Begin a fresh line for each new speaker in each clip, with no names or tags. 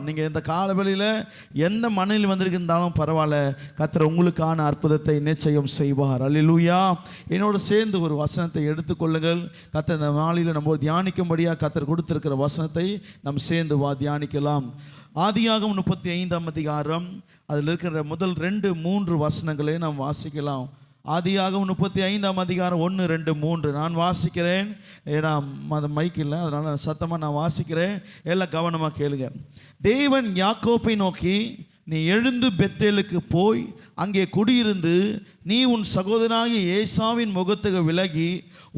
நீங்கள் இந்த காலவெளியில் எந்த மனையில் வந்திருந்தாலும் பரவாயில்ல, கர்த்தர் உங்களுக்கான அற்புதத்தை நிச்சயம் செய்வார். அல்லேலூயா. என்னோடு சேர்ந்து ஒரு வசனத்தை எடுத்துக்கொள்ளுங்கள். கர்த்தர் இந்த நாளில் நம்ம தியானிக்கும்படியாக கர்த்தர் கொடுத்திருக்கிற வசனத்தை நம்ம சேர்ந்து தியானிக்கலாம். ஆதியாகமம் 35ஆம் அதிகாரம், அதில் இருக்கிற முதல் 2-3 வசனங்களை நாம் வாசிக்கலாம். ஆதியாகமம் 35ஆம் அதிகாரம் 1, 2, 3 நான் வாசிக்கிறேன். ஏன்னா அது மைக் இல்லை, அதனால் சத்தமாக நான் வாசிக்கிறேன். எல்லாம் கவனமாக கேளுங்க. தேவன் யாக்கோப்பை நோக்கி, நீ எழுந்து பெத்தேலுக்கு போய் அங்கே குடியிருந்து நீ உன் சகோதரனாகிய ஏசாவின் முகத்துக்கு விலகி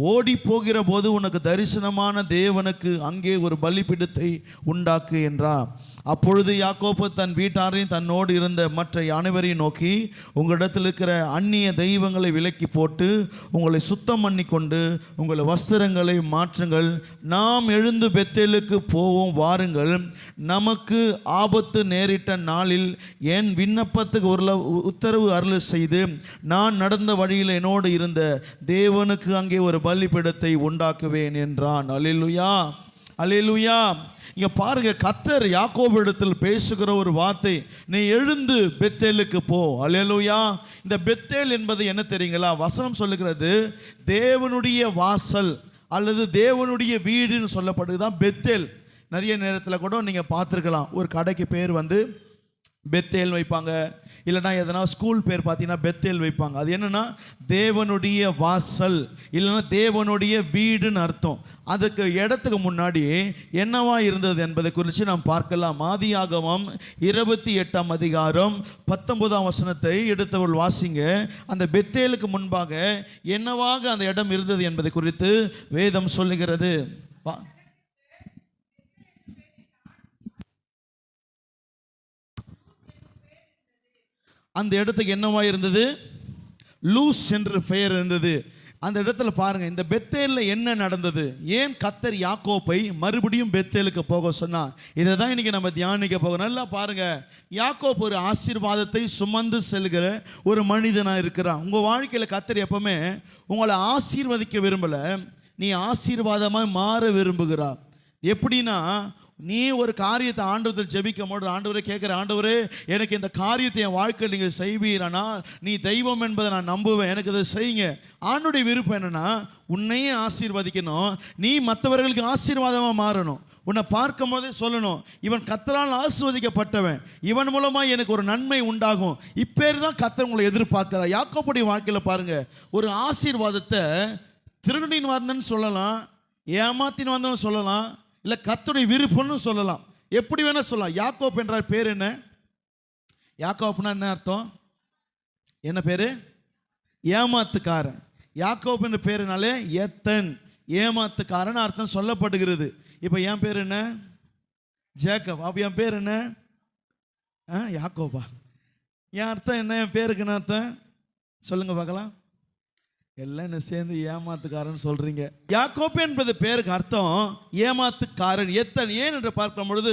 ஓடி போகிற போது உனக்கு தரிசனமான தேவனுக்கு அங்கே ஒரு பலிபீடத்தை உண்டாக்கு என்றார். அப்பொழுது யாக்கோப்பு தன் வீட்டாரையும் தன்னோடு இருந்த மற்ற அனைவரையும் நோக்கி, உங்களிடத்தில் இருக்கிற அந்நிய தெய்வங்களை விலக்கி போட்டு உங்களை சுத்தம் பண்ணி கொண்டு உங்களை வஸ்திரங்களை மாற்றுங்கள். நாம் எழுந்து பெத்தேலுக்கு போவோம், வாருங்கள். நமக்கு ஆபத்து நேரிட்ட நாளில் என் விண்ணப்பத்துக்கு ஒரு உத்தரவு அருள் செய்து நான் நடந்த வழியில் என்னோடு இருந்த தேவனுக்கு அங்கே ஒரு பலிபீடத்தை உண்டாக்குவேன் என்றான். அல்லேலூயா, அல்லேலூயா. இங்க பாருங்க, கர்த்தர் யாக்கோபிடத்தில் பேசுகிற ஒரு வார்த்தை, நீ எழுந்து பெத்தேலுக்கு போ. அல்லேலூயா. இந்த பெத்தேல் என்பது என்ன தெரியுங்களா? வசனம் சொல்லுகிறது தேவனுடைய வாசல் அல்லது தேவனுடைய வீடுன்னு சொல்லப்படுதுதான் பெத்தேல். நிறைய நேரத்தில் கூட நீங்கள் பார்த்துருக்கலாம், ஒரு கடைக்கு பேர் பெத்தேல் வைப்பாங்க, இல்லைனா எதனா ஸ்கூல் பேர் பார்த்தீங்கன்னா பெத்தேல் வைப்பாங்க. அது என்னன்னா தேவனுடைய வாசல் இல்லைன்னா தேவனுடைய வீடுன்னு அர்த்தம். அதுக்கு இடத்துக்கு முன்னாடி என்னவா இருந்தது என்பதை குறித்து நாம் பார்க்கலாம். ஆதியாகமம் 28ஆம் அதிகாரம் 19ஆம் வசனத்தை எடுத்தவள் வாசிங்க. அந்த பெத்தேலுக்கு முன்பாக என்னவாக அந்த இடம் இருந்தது என்பதை குறித்து வேதம் சொல்லுகிறது. அந்த இடத்துக்கு என்னவா இருந்தது? லூஸ் என்று பெயர் இருந்தது. அந்த இடத்துல பாருங்க, இந்த பெத்தேலில் என்ன நடந்தது? ஏன் கர்த்தர் யாக்கோப்பை மறுபடியும் பெத்தேலுக்கு போக சொன்னா? இதை தான் இன்னைக்கு நம்ம தியானிக்க போகிறோம். நல்லா பாருங்க, யாக்கோப் ஒரு ஆசீர்வாதத்தை சுமந்து செல்கிற ஒரு மனிதனாக இருக்கிறான். உங்கள் வாழ்க்கையில் கர்த்தர் எப்பவுமே உங்களை ஆசீர்வதிக்க விரும்பலை, நீ ஆசீர்வாதமாக மாற விரும்புகிறார். எப்படின்னா, நீ ஒரு காரியத்தை ஆண்டவத்தில் ஜெபிக்கும் போது ஆண்டவரே கேட்குற, ஆண்டவரே எனக்கு இந்த காரியத்தை என் வாழ்க்கையில் நீங்கள் செய்வீரானா, நீ தெய்வம் என்பதை நான் நம்புவேன், எனக்கு இதை செய்யுங்க. ஆண்டோடைய விருப்பம் என்னன்னா, உன்னையே ஆசீர்வதிக்கணும், நீ மற்றவர்களுக்கு ஆசீர்வாதமாக மாறணும். உன்னை பார்க்கும் போதே சொல்லணும், இவன் கர்த்தரால் ஆசீர்வதிக்கப்பட்டவன், இவன் மூலமாக எனக்கு ஒரு நன்மை உண்டாகும். இப்பேர் தான் கர்த்தர் உங்களை எதிர்பார்க்கிறார். யாக்கோபுடைய வாழ்க்கையில் பாருங்க, ஒரு ஆசீர்வாதத்தை திருடின் வந்தன்னு சொல்லலாம், ஏமாத்தின் வந்தன்னு சொல்லலாம், இல்லை கர்த்தருடைய விருப்பம்னு சொல்லலாம், எப்படி வேணா சொல்லலாம். யாக்கோப் என்றார் பேர் என்ன? யாக்கோப்னா என்ன அர்த்தம்? என்ன பேரு? ஏமாத்துக்காரன். யாக்கோப் என்ற பேருனாலே எத்தன், ஏமாத்துக்காரன் அர்த்தம் சொல்லப்படுகிறது. இப்போ என் பேர் என்ன? ஜேக்கப். அப்போ என் பேர் என்ன? யாக்கோபா. என் அர்த்தம் என்ன? என் பேருக்கு என்ன அர்த்தம் சொல்லுங்க பார்க்கலாம். எல்லாம் என்ன சேர்ந்து ஏமாத்துக்காரன் சொல்றீங்க. யாக்கோப் என்பது பேருக்கு அர்த்தம் ஏமாத்துக்காரன், எத்தன். ஏன் என்று பார்க்கும் பொழுது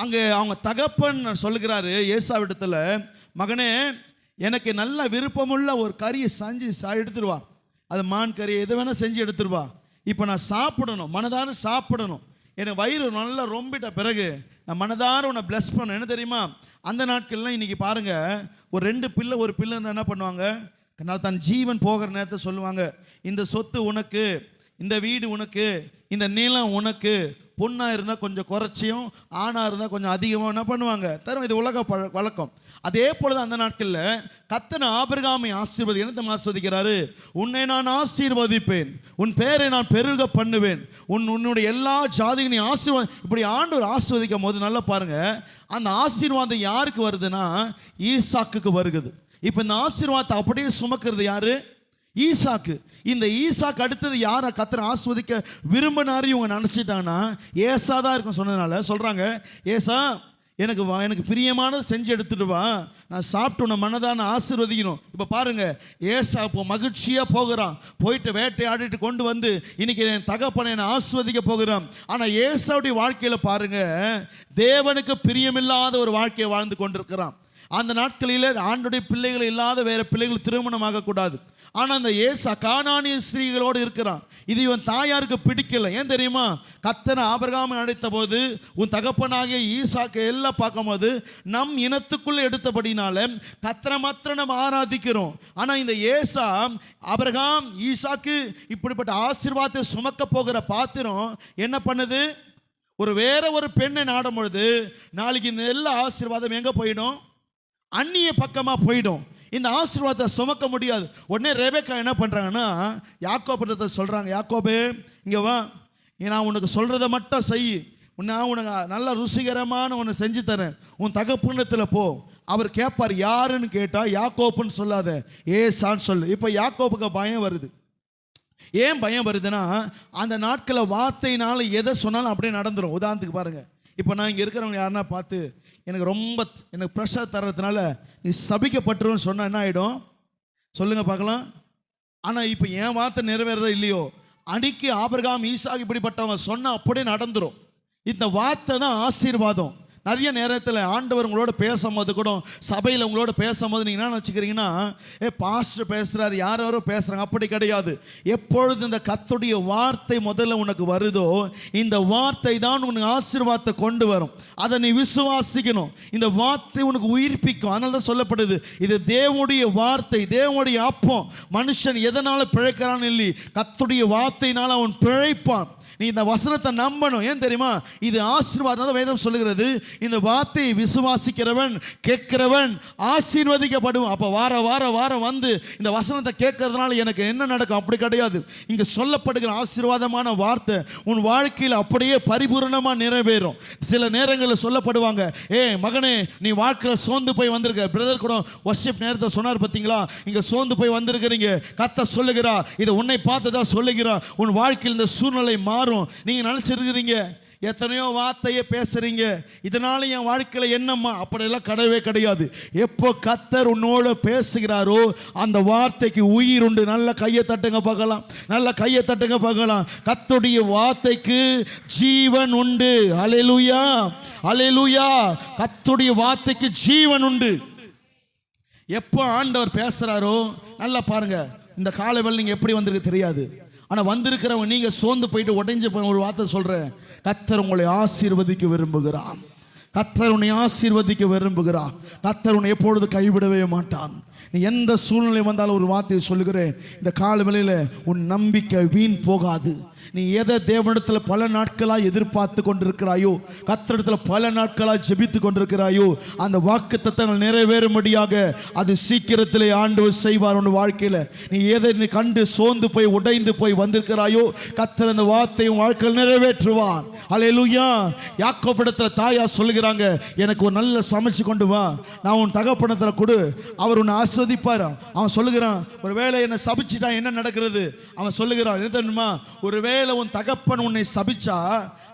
அங்கே அவங்க தகப்பன் சொல்லுகிறாரு ஏசாவிடத்துல, மகனே எனக்கு நல்ல விருப்பமுள்ள ஒரு கறியை செஞ்சு எடுத்துருவா, அது மான் கறி எது வேணா செஞ்சு எடுத்துருவா, இப்போ நான் சாப்பிடணும், மனதார சாப்பிடணும், எனக்கு வயிறு நல்லா ரொம்பிட்ட பிறகு நான் மனதார உன்னை பிளஸ் பண்ண. என்ன தெரியுமா, அந்த நாட்கள்லாம் இன்னைக்கு பாருங்க, ஒரு 2 பிள்ளை ஒரு பிள்ளை இருந்தால் என்ன பண்ணுவாங்க, தன் ஜீவன் போகிற நேரத்தை சொல்லுவாங்க, இந்த சொத்து உனக்கு, இந்த வீடு உனக்கு, இந்த நிலம் உனக்கு, பொண்ணாக இருந்தால் கொஞ்சம் குறைச்சியும் ஆணாக இருந்தால் கொஞ்சம் அதிகமாக என்ன பண்ணுவாங்க தரும். இது உலக வழக்கம். அதே போல தான் அந்த நாட்களில் கர்த்தர் ஆபிரகாமை ஆசீர்வதி என்னத்தை ஆசீர்வதிக்கிறாரு? உன்னை நான் ஆசீர்வதிப்பேன், உன் பேரை நான் பெருக பண்ணுவேன், உன்னுடைய எல்லா ஜாதிகளையும் ஆசீர்வாதம். இப்படி ஆண்டவர் ஆசீர்வதிக்கும் போது நல்லா பாருங்க, அந்த ஆசீர்வாதம் யாருக்கு வருதுன்னா ஈசாக்குக்கு வருகிறது. இப்போ இந்த ஆசீர்வாதத்தை அப்படியே சுமக்கிறது யாரு? ஈசாக்கு. இந்த ஈசாக்கு அடுத்தது யாரை கர்த்தர் ஆசீர்வதிக்க விரும்பினாரு இவங்க நினச்சிட்டாங்கன்னா ஏசா தான் இருக்கும். சொன்னதுனால சொல்கிறாங்க, ஏசா எனக்கு பிரியமானது செஞ்சு எடுத்துட்டு வா, நான் சாப்பிட்டு உன்னை மனதான ஆசீர்வதிக்கணும். இப்போ பாருங்க, ஏசா இப்போ மகிழ்ச்சியாக போகிறான், போயிட்டு வேட்டையாடிட்டு கொண்டு வந்து இன்னைக்கு என் தகப்பனை என்னை ஆசீர்வதிக்க போகிறான். ஆனால் ஏசாவுடைய வாழ்க்கையில் பாருங்க, தேவனுக்கு பிரியமில்லாத ஒரு வாழ்க்கையை வாழ்ந்து கொண்டிருக்கிறான். அந்த நாட்களில் ஆண்டுடைய பிள்ளைகள் இல்லாத வேற பிள்ளைகள் திருமணம் ஆகக்கூடாது. ஆனா அந்த ஏசா கானானிய ஸ்திரீகளோடு இருக்கிறான். இது இவன் தாயாருக்கு பிடிக்கல. ஏன் தெரியுமா? கர்த்தர் ஆபிரகாமை அழைத்த போது உன் தகப்பனாகிய ஈசாக்கு எல்லாம் பார்க்கும்போது நம் இனத்துக்குள்ள எடுத்தபடினால கர்த்தரை மாத்திரம் நம்ம ஆராதிக்கிறோம். ஆனா இந்த ஏசா ஆபிரகாம் ஈசாக்கு இப்படிப்பட்ட ஆசீர்வாதத்தை சுமக்க போகிற பாத்திரம் என்ன பண்ணுது? வேற ஒரு பெண்ணை நாடும் பொழுது நாளைக்கு எல்லா ஆசீர்வாதம் எங்க போயிடும்? அந்நிய பக்கமா போயிடும். இந்த ஆசீர்வாதத்தை சுமக்க முடியாது. உடனே ரெபெக்கா என்ன பண்றாங்கன்னா யாக்கோபிடத்தை சொல்றாங்க, யாக்கோபே இங்க வா, நான் உனக்கு சொல்றதை மட்டும் செய், நான் உனக்கு நல்ல ருசிகரமான ஒன்று செஞ்சு தரேன், உன் தகப்பனிடத்தில் போ. அவர் கேட்பார் யாருன்னு கேட்டா யாக்கோப்புன்னு சொல்லாத, ஏசான்னு சொல்லு. இப்போ யாக்கோப்புக்கு பயம் வருது. ஏன் பயம் வருதுன்னா அந்த நாட்களில் வார்த்தையினால எதை சொன்னாலும் அப்படியே நடந்துடும். உதாரணத்துக்கு பாருங்க, இப்போ நான் இங்கே இருக்கிறவங்க யாருன்னா பார்த்து எனக்கு ப்ரெஷர் தர்றதுனால நீ சபிக்கப்பட்டுருன்னு சொன்னால் என்ன ஆகிடும் சொல்லுங்க பார்க்கலாம். ஆனால் இப்போ என் வார்த்தை நிறைவேறதோ இல்லையோ, அன்னைக்கு ஆபிரகாம் ஈசாக்கு இப்படிப்பட்டவங்க சொன்னால் அப்படியே நடந்துடும். இந்த வார்த்தை தான் ஆசீர்வாதம். நிறைய நேரத்தில் ஆண்டவர் உங்களோட பேசும்போது கூட, சபையில் உங்களோட பேசும்போது நீங்கள் என்ன நினச்சிக்கிறீங்கன்னா, பாஸ்டர் பேசுகிறார், யாரோ பேசுகிறாங்க. அப்படி கிடையாது. எப்பொழுது இந்த கர்த்தருடைய வார்த்தை முதல்ல உனக்கு வருதோ, இந்த வார்த்தை தான் உனக்கு ஆசீர்வாதத்தை கொண்டு வரும். அதை நீ விசுவாசிக்கணும். இந்த வார்த்தை உனக்கு உயிர்ப்பிக்கும். அதனால தான் சொல்லப்படுது, இது தேவனுடைய வார்த்தை, தேவனுடைய அப்பம். மனுஷன் எதனால் பிழைக்கிறான்னு இல்லை, கர்த்தருடைய வார்த்தையினால் அவன் பிழைப்பான். நீ இந்த வசனத்தை நம்பணும். ஏன் தெரியுமா? இது ஆசீர்வாதம். வேதம் சொல்லுகிறது, இந்த வார்த்தையை விசுவாசிக்கிறவன் கேட்கிறவன் ஆசீர்வதிக்கப்படுவான். அப்போ வார வார வாரம் வந்து இந்த வசனத்தை கேட்கறதுனால எனக்கு என்ன நடக்கும்? அப்படி கிடையாது. இங்கே சொல்லப்படுகிற ஆசீர்வாதமான வார்த்தை உன் வாழ்க்கையில் அப்படியே பரிபூர்ணமாக நிறைவேறும். சில நேரங்களில் சொல்லப்படுவாங்க, மகனே நீ வாழ்க்கையில் சோர்ந்து போய் வந்திருக்க. பிரதர் கூட வர்ஷிப் நேரத்தை சொன்னார் பார்த்தீங்களா, இங்கே சோர்ந்து போய் வந்திருக்கிறீங்க. கர்த்தர் சொல்லுகிறா, இதை உன்னை பார்த்து தான் சொல்லுகிறா, உன் வாழ்க்கையில் இந்த சூழ்நிலை மாறும். நீங்க நினைச்சிருக்கிறீங்க எத்தனையோ வார்த்தையை பேசுறீங்க, இதனால என் வாழ்க்கையில் என்னம்மா? அப்படியெல்லாம் கிடையவே கிடையாது. எப்போ கர்த்தர் உன்னோட பேசுகிறாரோ அந்த வார்த்தைக்கு உயிர் உண்டு. நல்ல கையை தட்டுங்க பார்க்கலாம், நல்ல கையை தட்டுங்க பார்க்கலாம். கர்த்தருடைய வார்த்தைக்கு ஜீவன் உண்டு. அல்லேலூயா, அல்லேலூயா. கர்த்தருடைய வார்த்தைக்கு ஜீவன் உண்டு. எப்போ ஆண்டவர் பேசுறாரோ, நல்லா பாருங்க, இந்த காலைவெளி நீங்க எப்படி வந்திருக்கு தெரியாது. ஆனால் வந்திருக்கிறவங்க நீங்கள் சோர்ந்து போயிட்டு உடைஞ்சு போய் ஒரு வார்த்தை சொல்கிறேன், கர்த்தர் உங்களை ஆசீர்வதிக்க விரும்புகிறான். கர்த்தர் உன்னை ஆசீர்வதிக்க விரும்புகிறான். கர்த்தர் உன்னை எப்பொழுது கைவிடவே மாட்டான். நீ எந்த சூழ்நிலை வந்தாலும் ஒரு வார்த்தையை சொல்லுகிறேன், இந்த காலவெளியில் உன் நம்பிக்கை வீண் போகாது. நீ எதை தேவனிடத்தில் பல நாட்களாக எதிர்பார்த்து கொண்டிருக்கிறாயோ, கர்த்தரிடத்தில் பல நாட்களாக ஜெபித்து கொண்டிருக்கிறாயோ, அந்த வாக்குத்தத்தங்கள் நிறைவேறும்படியாக அது சீக்கிரத்திலே ஆண்டவர் செய்வார். உன் வாழ்க்கையில் நீ எதை நீ கண்டு சோர்ந்து போய் உடைந்து போய் வந்திருக்கிறாயோ, கர்த்தர் அந்த வார்த்தையை உன் வாழ்க்கையில் நிறைவேற்றுவார். அல்லேலூயா. யாக்கோபிடத்தில் தாயா சொல்லுகிறாங்க, எனக்கு ஒரு நல்ல சமைச்சு கொண்டு வா, நான் உன் தகப்பனத்தில் கொடு, அவர் உன்னை ஆஸ்வதிப்பார். அவன் சொல்லுகிறான், ஒரு வேளை என்னை சபிச்சுட்டா என்ன நடக்கிறது? அவன் சொல்லுகிறான், என்ன தெரியுமா? ஒரு வேளை உன் தகப்பன் உன்னை சபிச்சா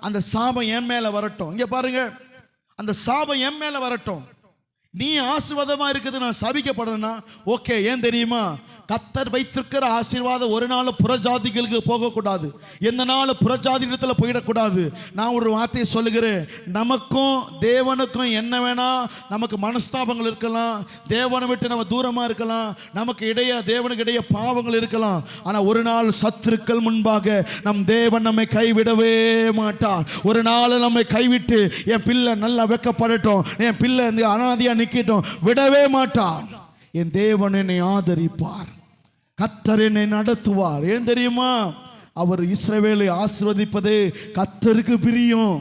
அந்த சாபம் என் மேல வரட்டும். இங்க பாருங்க, அந்த சாபம் என் மேல வரட்டும். நீ ஆசீர்வாதமா இருக்குது, நான் சபிக்கப்படுறேன்னா ஓகே. ஏன் தெரியுமா? கர்த்தர் வைத்திருக்கிற ஆசீர்வாதம் ஒரு நாள் புறஜாதிகளுக்கு போகக்கூடாது, எந்த நாள் புறஜாதி இடத்துல போயிடக்கூடாது. நான் ஒரு வார்த்தையை சொல்லுகிறேன், நமக்கும் தேவனுக்கும் என்ன வேணா, நமக்கு மனஸ்தாபங்கள் இருக்கலாம், தேவனை விட்டு நம்ம தூரமாக இருக்கலாம், நமக்கு இடையே தேவனுக்கு இடையே பாவங்கள் இருக்கலாம். ஆனால் ஒரு நாள் சத்துருக்கள் முன்பாக நம் தேவன் நம்மை கைவிடவே மாட்டார். ஒரு நாள் நம்மை கைவிட்டு என் பிள்ளை நல்லா வெக்கப்படட்டும், என் பிள்ளை இந்த அனாதையாக நிற்கட்டும் விடவே மாட்டார். என் தேவன் என்னை ஆதரிப்பார், கர்த்தர் என்னை நடத்துவார். ஏன் தெரியுமா? அவர் இஸ்ரவேலை ஆசீர்வதிப்பதே கர்த்தருக்கு பிரியம்.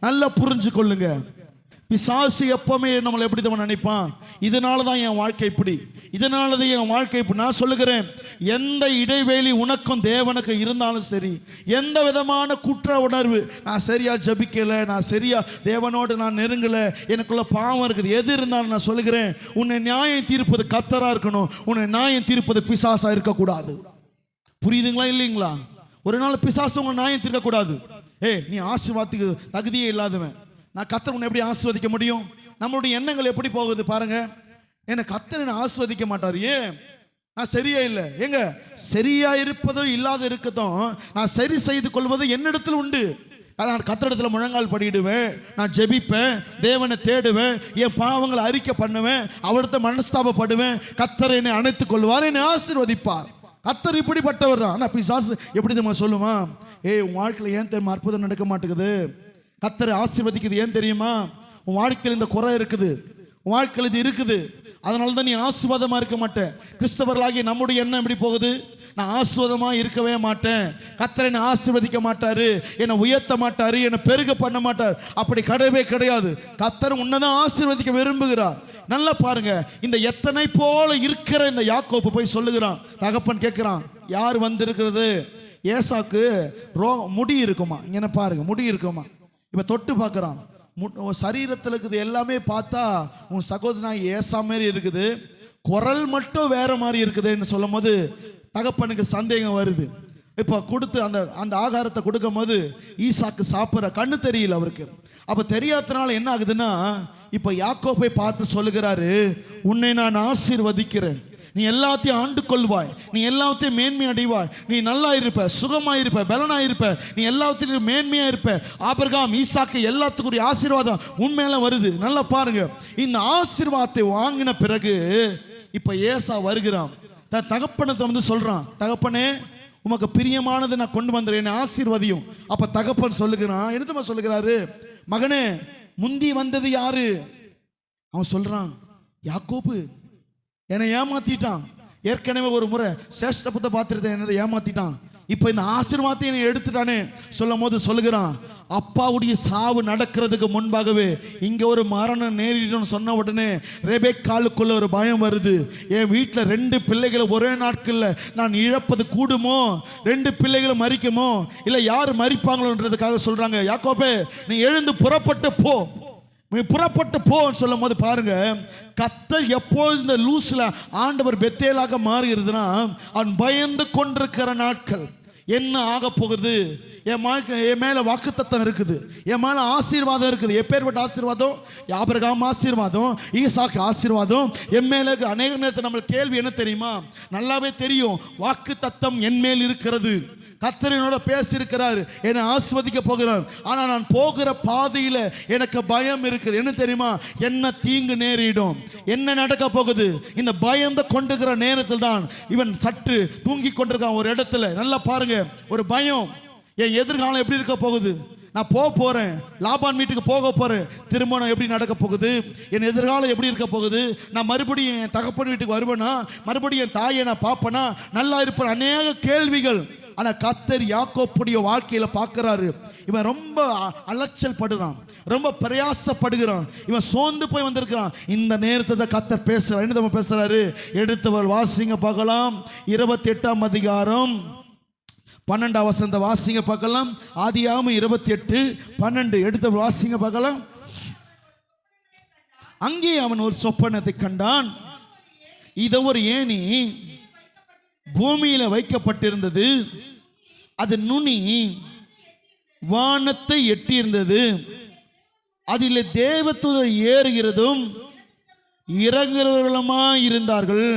நல்லா புரிஞ்சு கொள்ளுங்க. பிசாசு எப்பவுமே நம்மளை எப்படி தான் நினைப்பான், இதனால தான் என் வாழ்க்கை இப்படி, இதனால தான் என் வாழ்க்கை இப்படி. நான் சொல்லுகிறேன், எந்த இடைவெளி உனக்கும் தேவனுக்கு இருந்தாலும் சரி, எந்த விதமான குற்ற உணர்வு, நான் சரியா ஜபிக்கலை, நான் சரியா தேவனோடு நான் நெருங்கலை, எனக்குள்ள பாவம் இருக்குது, எது இருந்தாலும் நான் சொல்லுகிறேன், உன்னை நியாயம் தீர்ப்பது கர்த்தரா இருக்கணும், உன்னை நியாயம் தீர்ப்பது பிசாசா இருக்கக்கூடாது. புரியுதுங்களா இல்லைங்களா? ஒரு நாள் பிசாசு உங்களை நியாயம் தீர்க்கக்கூடாது. நீ ஆசீர்வாதத்துக்கு தகுதியே இல்லாதவன், நான் கர்த்தர் உன்னை எப்படி ஆசீர்வதிக்க முடியும்? நம்மளுடைய எண்ணங்கள் எப்படி போகுது பாருங்க. என்ன கர்த்தர் என்னை ஆசீர்வதிக்க மாட்டார், ஏன்? நான் சரியா இல்லை. எங்க சரியா இருப்பதோ இல்லாத இருக்கட்டும், நான் சரி செய்து கொள்வது என்னிடத்தில் உண்டு. நான் கத்திரத்துல முழங்கால் படிடுவேன், நான் ஜெபிப்பேன், தேவனை தேடுவேன், என் பாவங்களை அறிக்கை பண்ணுவேன், அவர்கிட்ட மனஸ்தாபப்படுவேன், கத்தர் என்னை அணைத்துக் கொள்வார், என்னை ஆசீர்வதிப்பார். கத்தர் இப்படிப்பட்டவர் தான். ஆனால் பிசாசு எப்படி தெரியுமா சொல்லுமா, உன் வாழ்க்கையில் ஏன் தெரியுமா அற்புதம் நடக்க மாட்டேங்குது, கத்தரை ஆசீர்வதிக்குது ஏன் தெரியுமா, உன் வாழ்க்கையில் இந்த குறை இருக்குது, உன் வாழ்க்கையில் இது இருக்குது, அதனால தான் நீ ஆசீர்வாதமா இருக்க மாட்டேன். கிறிஸ்தவர்களாகிய நம்முடைய எண்ணம் எப்படி போகுது, நான் ஆசீர்வாதமா இருக்கவே மாட்டேன், கர்த்தர் என்னை ஆசீர்வதிக்க மாட்டாரு, என்னை உயர்த்த மாட்டாரு, என்னை பெருக பண்ண மாட்டார். அப்படி கிடையவே கிடையாது. கர்த்தர் உன்னதான் ஆசீர்வதிக்க விரும்புகிறார். நல்லா பாருங்க, இந்த எத்தனை போல இருக்கிற இந்த யாக்கோப்பு போய் சொல்லுகிறான். தகப்பன் கேட்கிறான், யார் வந்திருக்கிறது? ஏசாக்கு முடி இருக்குமா, இங்க பாருங்க முடி இருக்குமா. இப்ப தொட்டு பார்க்கறான், சரீரத்தில் இருக்குது எல்லாமே பார்த்தா உன் சகோதரன் ஏசா மாதிரி இருக்குது, குரல் மட்டும் வேற மாதிரி இருக்குதுன்னு சொல்லும் போது தகப்பனுக்கு சந்தேகம் வருது. இப்போ கொடுத்து அந்த ஆகாரத்தை கொடுக்கும் போது ஈசாக்கு சாப்பிட்ற கண்ணு தெரியல அவருக்கு. அப்போ தெரியாதனால என்ன ஆகுதுன்னா, இப்போ யாக்கோபை பார்த்து சொல்லுகிறாரு, உன்னை நான் ஆசீர்வதிக்கிறேன், நீ எல்லாத்தையும் ஆண்டு கொள்வாய், நீ எல்லாத்தையும் மேன்மை அடைவாய், நீ நல்லா இருப்ப, சுகமாக இருப்ப, பலனாக இருப்ப, நீ எல்லாத்தையும் மேன்மையாக இருப்ப. ஆபிரகாம் ஈசாக்கு எல்லாத்துக்குரிய ஆசீர்வாதம் உண்மையில வருது. நல்லா பாருங்க, இந்த ஆசீர்வாதத்தை வாங்கின பிறகு இப்போ ஏசா வருகிறான், தன் தகப்பனத்தை வந்து சொல்றான், தகப்பனே உமக்கு பிரியமானது நான் கொண்டு வந்துடுறேன், ஆசீர்வதியும். அப்ப தகப்பன் சொல்லுகிறான், என்னமா சொல்லுகிறாரு, மகனே முந்தி வந்தது யாரு? அவன் சொல்றான், யாக்கோபு என்னை ஏமாத்திட்டான், ஏற்கனவே ஒரு முறை சேஷ்டபுத்த பாத்திரத்தை என்னை ஏமாத்திட்டான், இப்ப இந்த ஆசீர்வாதத்தை என்னை எடுத்துட்டானே சொல்லும் போது சொல்லுகிறான், அப்பாவுடைய சாவு நடக்கிறதுக்கு முன்பாகவே இங்க ஒரு மரணம் நேரிடும் சொன்ன உடனே ரெபெக்காளுக்குள்ள ஒரு பயம் வருது. என் வீட்டில் 2 பிள்ளைகளை ஒரே நாட்களில் நான் இழப்பது கூடுமோ, 2 பிள்ளைகளை மறிக்குமோ, இல்லை யார் மறிப்பாங்களோன்றதுக்காக சொல்றாங்க, யாக்கோபே நீ எழுந்து புறப்பட்டு போ, நீ புறப்பட்டு போன்னு சொல்லும் போது பாருங்க, கர்த்தர் எப்பொழுது இந்த லூஸ்ல ஆண்டவர் பெத்தேலாக மாறுகிறதுனா, அவன் பயந்து கொண்டிருக்கிற நாட்கள். என்ன ஆக போகுது, என் மேல வாக்குத்தத்தம் இருக்குது, என் மேல ஆசீர்வாதம் இருக்குது. எப்பேற்பட்ட ஆசீர்வாதம்? ஆபிரகாம் ஆசீர்வாதம், ஈசாக்கு ஆசீர்வாதம், என் மேல அநேக நேரத்தில் நம்ம கேள்வி என்ன தெரியுமா, நல்லாவே தெரியும், வாக்குத்தத்தம் என் மேல் இருக்கிறது, கர்த்தர் என்னோட பேசியிருக்கிறார், என்னை ஆஸ்வதிக்க போகிறார். ஆனால் நான் போகிற பாதையில் எனக்கு பயம் இருக்குது. என்ன தெரியுமா, என்ன தீங்கு நேரிடும், என்ன நடக்க போகுது. இந்த பயந்த கொண்டுகிற நேரத்தில் தான் இவன் சற்று தூங்கி கொண்டிருக்கான் ஒரு இடத்துல. நல்லா பாருங்க, ஒரு பயம், என் எதிர்காலம் எப்படி இருக்க போகுது, நான் போறேன், லாபான் வீட்டுக்கு போக போறேன், திருமணம் எப்படி நடக்க போகுது, என் எதிர்காலம் எப்படி இருக்க போகுது, நான் மறுபடியும் என் தகப்பன் வீட்டுக்கு வருவேனா, மறுபடியும் என் தாயை நான் பார்ப்பேனா, நல்லா இருப்பேன், அநேக கேள்விகள். ஆனா கர்த்தர் யாக்கோப்புடைய வாழ்க்கையில பார்க்கிறாரு, இவன் ரொம்ப அலைச்சல் படுறான், ரொம்ப பிரயாசப்படுகிறான், இவன் சோர்ந்து போய் வந்திருக்கிறான். இந்த நேரத்தை கர்த்தர் பேசுறார். என்ன பேசுறாரு? எடுத்தவர் வாசிங்க பார்க்கலாம், 28ஆம் அதிகாரம் 12ஆம் வசனத்தை வாசிங்க பார்க்கலாம். ஆதியாகமம் 28:12 எடுத்தவர் வாசிங்க பார்க்கலாம். அங்கே அவன் ஒரு சொப்பனத்தை கண்டான், இது ஒரு ஏணி பூமியில வைக்கப்பட்டிருந்தது, அது நுனி வானத்தை எட்டியிருந்தது, அதில் தேவதூதர் ஏறுகிறதும் இறங்குகிறவர்களுமா இருந்தார்கள்,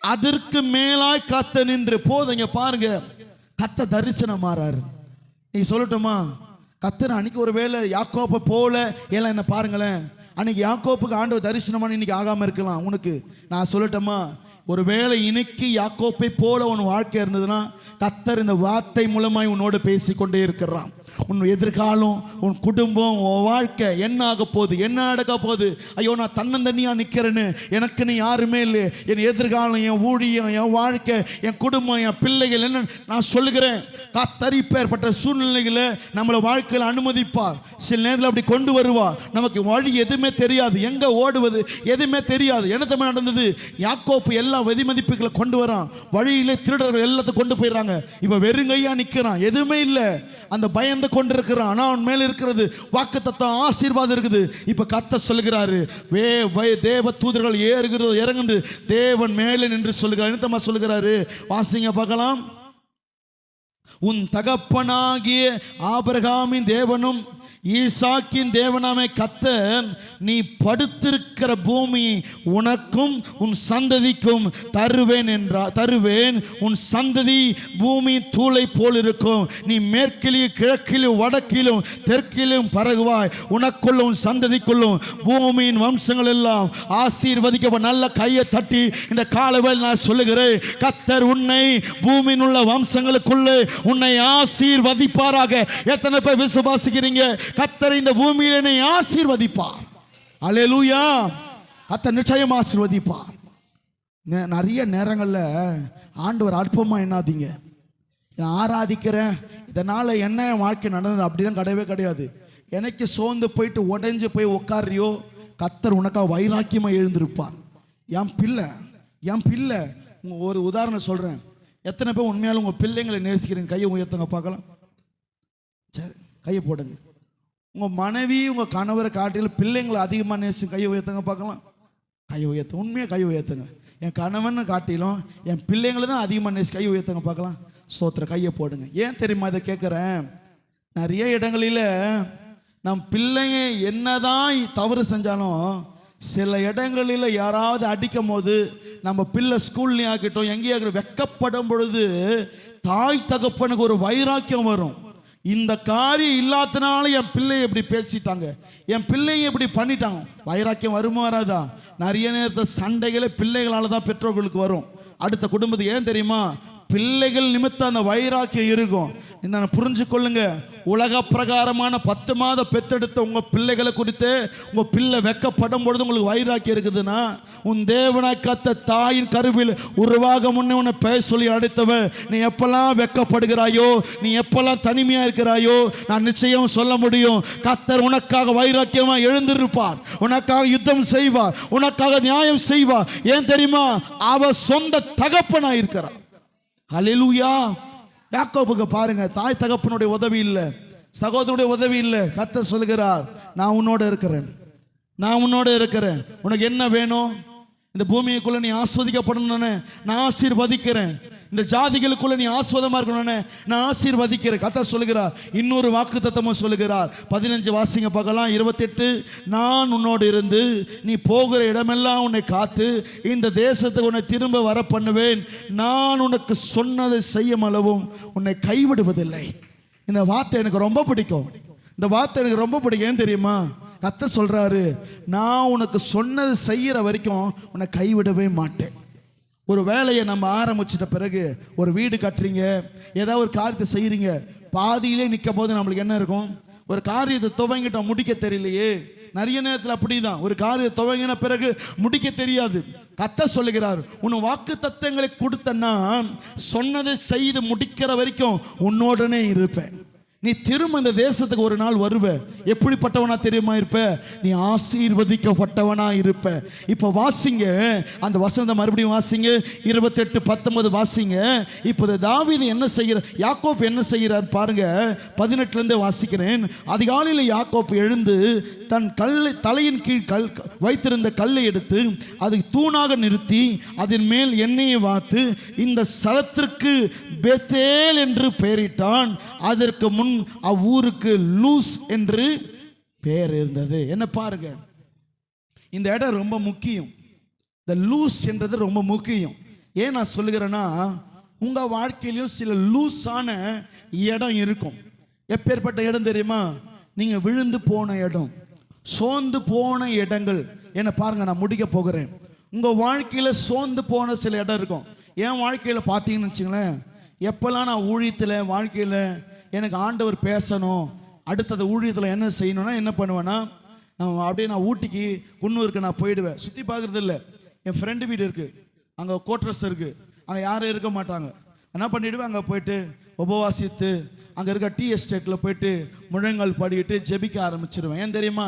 அதற்கு மேலாய் கர்த்தர் நின்று. போதுங்க பாருங்க, கர்த்தர் தரிசனம் மாறாரு. நீ சொல்லட்டுமா, கர்த்தர் அன்னைக்கு ஒரு வேளை யாக்கோப்பை போல எல்லாம் என்ன பாருங்களேன், அன்னைக்கு யாக்கோப்புக்கு ஆண்டவர் தரிசனமான இன்னைக்கு ஆகாம இருக்கலாம். உனக்கு நான் சொல்லட்டுமா, ஒருவேளை இன்னைக்கு யாக்கோப்பை போல உன் வாழ்க்கை இருந்ததுன்னா, கர்த்தர் இந்த வார்த்தை மூலமாய் உன்னோடு பேசிக்கொண்டே இருக்கிறான். உன் எதிர்காலம், உன் குடும்பம், உன் வாழ்க்கை என்ன ஆக போகுது, என்ன நடக்க போகுது, ஐயோ நான் தன்னந்தனியாக நிற்கிறேன்னு, எனக்குன்னு யாருமே இல்லை, என் எதிர்காலம், என் ஊழியம், என் வாழ்க்கை, என் குடும்பம், என் பிள்ளைகள் என்ன நான் சொல்லுகிறேன். கர்த்தர் இப்பேற்பட்ட சூழ்நிலைகளை நம்மளை வாழ்க்கையில் அனுமதிப்பார். சில நேரத்தில் அப்படி கொண்டு வருவார். நமக்கு வழி எதுவுமே தெரியாது, எங்கே ஓடுவது எதுவுமே தெரியாது. என்ன தமிழ் நடந்தது, யாக்கோப்பு எல்லா வெதிமதிப்புகளை கொண்டு வரான், வழியிலே திருடர்கள் எல்லாத்தையும் கொண்டு போயிடறாங்க, இவன் வெறுங்கையா நிற்கிறான், எதுவுமே இல்லை, அந்த பயந்து கொண்டிருக்கிறான். ஆனால் அவன் மேல இருக்கிறது வாக்குத்தத்தம், ஆசீர்வாதம் இருக்குது. இப்ப கர்த்தர் சொல்லுகிறாரு, தேவ தூதர்கள் ஏறுகிறது இறங்குது, தேவன் மேலே நின்று சொல்லுகிறார். என்னத்தமா சொல்லுகிறாரு, வாசிங்க பார்க்கலாம். உன் தகப்பனாகிய ஆபிரகாமின் தேவனும் ஈசாக்கின் தேவனாமே கர்த்தர் நீ படுத்திருக்கிற பூமி உனக்கும் உன் சந்ததிக்கும் தருவேன் என்றார். தருவேன், உன் சந்ததி பூமி தூளை போல் இருக்கும். நீ மேற்கிலும் கிழக்கிலும் வடக்கிலும் தெற்கிலும் பரகுவாய். உனக்குள்ளும் உன் சந்ததிக்குள்ளும் பூமியின் வம்சங்கள் எல்லாம் ஆசீர்வதிக்கப்படும். நல்ல கையை தட்டி இந்த காலவேளை நான் சொல்லுகிறேன், கர்த்தர் உன்னை பூமியின் உள்ள வம்சங்களுக்குள்ளே உன்னை ஆசீர்வதிப்பாராக. எத்தனை பேர் விசுவாசிக்கிறீங்க? கர்த்தர் இந்த பூமியிலே என்னை ஆசீர்வதிப்பார். அல்லேலூயா. கர்த்தர் நிச்சயம் ஆசீர்வதிப்பார். நிறைய நேரங்களில் ஆண்டவர் அற்பமா எண்ணாதீங்க, நான் ஆராதிக்கிறேன் இதனால் என்ன வாழ்க்கை நடந்தது அப்படிலாம் கிடையவே கிடையாது. எனக்கு சோர்ந்து போயிட்டு உடைஞ்சு போய் உட்காரியோ, கர்த்தர் உனக்காக வைராக்கியமாக எழுந்திருப்பான். என் பிள்ளை ஒரு உதாரணம் சொல்கிறேன். எத்தனை பேர் உண்மையாலும் உங்கள் பிள்ளைங்களை நேசிக்கிறீங்க? கையை உயர்த்துங்க பார்க்கலாம். சரி, கையை போடுங்க. உங்கள் மனைவி உங்கள் கணவரை காட்டிலும் பிள்ளைங்களை அதிகமாக நேசி. கையை உயர்த்துங்க பார்க்கலாம். கையை உயர்த்து, உண்மையாக கையை உயர்த்துங்க. என் கணவன் காட்டிலும் என் பிள்ளைங்களை தான் அதிகமாக நேசி. கையை உயர்த்துங்க பார்க்கலாம். ஸ்தோத்திர. கையை போடுங்க. ஏன் தெரியுமா இதை கேட்குறேன்? நிறைய இடங்களில் நம் பிள்ளைங்க என்னதான் தவறு செஞ்சாலும் சில இடங்களில் யாராவது அடிக்கும் போது, நம்ம பிள்ளை ஸ்கூல்லையும் ஆக்கிட்டோம் எங்கேயும் வெக்கப்படும் பொழுது தாய் தகப்பனுக்கு ஒரு வைராக்கியம் வரும். இந்த காரியம் இல்லாதனால என் பிள்ளையை எப்படி பேசிட்டாங்க, என் பிள்ளையை எப்படி பண்ணிட்டாங்க. வைராக்கியம் வருமா வராதா? நிறைய நேரத்தில் சண்டைகளை பிள்ளைகளால் தான் பெற்றோர்களுக்கு வரும். அடுத்த குடும்பத்துக்கு. ஏன் தெரியுமா? பிள்ளைகள் நிமித்தம் அந்த வைராக்கியம் இருக்கும். என்ன புரிஞ்சு கொள்ளுங்க. உலக பிரகாரமான 10 மாதம் பெற்றெடுத்த உங்கள் பிள்ளைகளை குறித்து உங்கள் பிள்ளை வெக்கப்படும் பொழுது உங்களுக்கு வைராக்கியம் இருக்குதுன்னா, உன் தேவனாய் கர்த்தர் தாயின் கருவில் உருவாக முன்னே உன்னை பேச சொல்லி அழைத்தவன், நீ எப்பெல்லாம் வெக்கப்படுகிறாயோ, நீ எப்பெல்லாம் தனிமையாக இருக்கிறாயோ, நான் நிச்சயம் சொல்ல முடியும், கர்த்தர் உனக்காக வைராக்கியமாக எழுந்திருப்பார், உனக்காக யுத்தம் செய்வார், உனக்காக நியாயம் செய்வார். ஏன் தெரியுமா? அவ சொந்த தகப்பனாக இருக்கிறார். அல்லேலூயா. யாக்கோபுக்கு பாருங்க, தாய் தகப்பனுடைய உதவி இல்லை, சகோதரனுடைய உதவி இல்லை. கர்த்தர் சொல்கிறார், நான் உன்னோட இருக்கிறேன், நான் உன்னோட இருக்கிறேன். உனக்கு என்ன வேணும்? இந்த பூமிக்குள்ள நீ ஆஸ்வதிக்கப்படணும்னு நான் ஆசீர்வதிக்கிறேன். இந்த ஜாதிகளுக்குள்ள நீ ஆஸ்வதமா இருக்கணும்னு நான் ஆசீர்வதிக்கிறேன். கர்த்தர் சொல்லுகிறார். இன்னொரு வாக்குத்தத்தமும் சொல்லுகிறார். 15 வாசிங்க பார்க்கலாம். 28, நான் உன்னோடு இருந்து நீ போகிற இடமெல்லாம் உன்னை காத்து இந்த தேசத்துக்கு உன்னை திரும்ப வர பண்ணுவேன். நான் உனக்கு சொன்னதை செய்யும் அளவும் உன்னை கைவிடுவதில்லை. இந்த வார்த்தை எனக்கு ரொம்ப பிடிக்கும். இந்த வார்த்தை எனக்கு ரொம்ப பிடிக்கும். ஏன் தெரியுமா? கர்த்தர் சொல்றாரு, நான் உனக்கு சொன்னது செய்யற வரைக்கும் உன்னை கைவிடவே மாட்டேன். ஒரு வேலையை நம்ம ஆரம்பிச்சிட்ட பிறகு, ஒரு வீடு கட்டுறீங்க, ஏதாவது ஒரு காரியத்தை செய்கிறீங்க, பாதியிலே நிற்கும் போது நம்மளுக்கு என்ன இருக்கும்? ஒரு காரியத்தை துவங்கிட்டோம், முடிக்க தெரியலையே. நிறைய நேரத்தில் அப்படிதான், ஒரு காரியத்தை துவங்கின பிறகு முடிக்க தெரியாது. கர்த்தர் சொல்லுகிறார், உன் வாக்கு தத்தங்களை கொடுத்தன்னா சொன்னதை செய்து முடிக்கிற வரைக்கும் உன்னோடனே இருப்பேன். நீ திரும்ப இந்த தேசத்துக்கு ஒரு நாள் வருவ. எப்படிப்பட்டவனா தெரியுமா இருப்ப? நீ ஆசீர்வதிக்கப்பட்டவனா இருப்ப. இப்போ வாசிங்க அந்த வசனத்தை மறுபடியும் வாசிங்க. 28:19 வாசிங்க. இப்போ தாவீது என்ன செய்கிற, யாக்கோப் என்ன செய்கிறார் பாருங்க. 18 வாசிக்கிறேன். அதிகாலையில் யாக்கோப் எழுந்து தன் தலையின் கீழ் வைத்திருந்த கல்லை எடுத்து அதை தூணாக நிறுத்தி அதன் மேல் எண்ணெயை வாத்து இந்த ஸ்தலத்திற்கு பெத்தேல் என்று பெயரிட்டான். அதற்கு முன் அவ்வூருக்கு லூஸ் என்று பெயர் இருந்தது. என்ன பாருங்க, இந்த இடம் ரொம்ப முக்கியம். இந்த லூஸ் என்றது ரொம்ப முக்கியம். ஏன் நான் சொல்லுகிறேன்னா, உங்க வாழ்க்கையிலும் சில லூஸான இடம் இருக்கும். எப்பேற்பட்ட இடம் தெரியுமா? நீங்க விழுந்து போன இடம், சோர்ந்து போன இடங்கள். என்ன பாருங்க, நான் முடிக்க போகிறேன். உங்க வாழ்க்கையில சோர்ந்து போன சில இடம் இருக்கும். என் வாழ்க்கையில பார்த்தீங்கன்னு வச்சுங்களேன், எப்பெல்லாம் நான் ஊழியத்தில் வாழ்க்கையில் எனக்கு ஆண்டவர் பேசணும், அடுத்தது ஊழியத்தில் என்ன செய்யணும்னா என்ன பண்ணுவேன்னா, நான் ஊட்டிக்கு குன்னூருக்கு நான் போயிடுவேன். சுற்றி பார்க்குறது இல்லை. என் ஃப்ரெண்டு வீடு இருக்குது, அங்கே கோட்ரஸ் இருக்குது, அங்கே யாரும் இருக்க மாட்டாங்க. என்ன பண்ணிவிடுவேன், அங்கே போயிட்டு உபவாசித்து அங்கே இருக்க டீ எஸ்டேட்டில் போயிட்டு முழங்கால் படிக்கிட்டு ஜெபிக்க ஆரம்பிச்சிடுவேன். ஏன் தெரியுமா?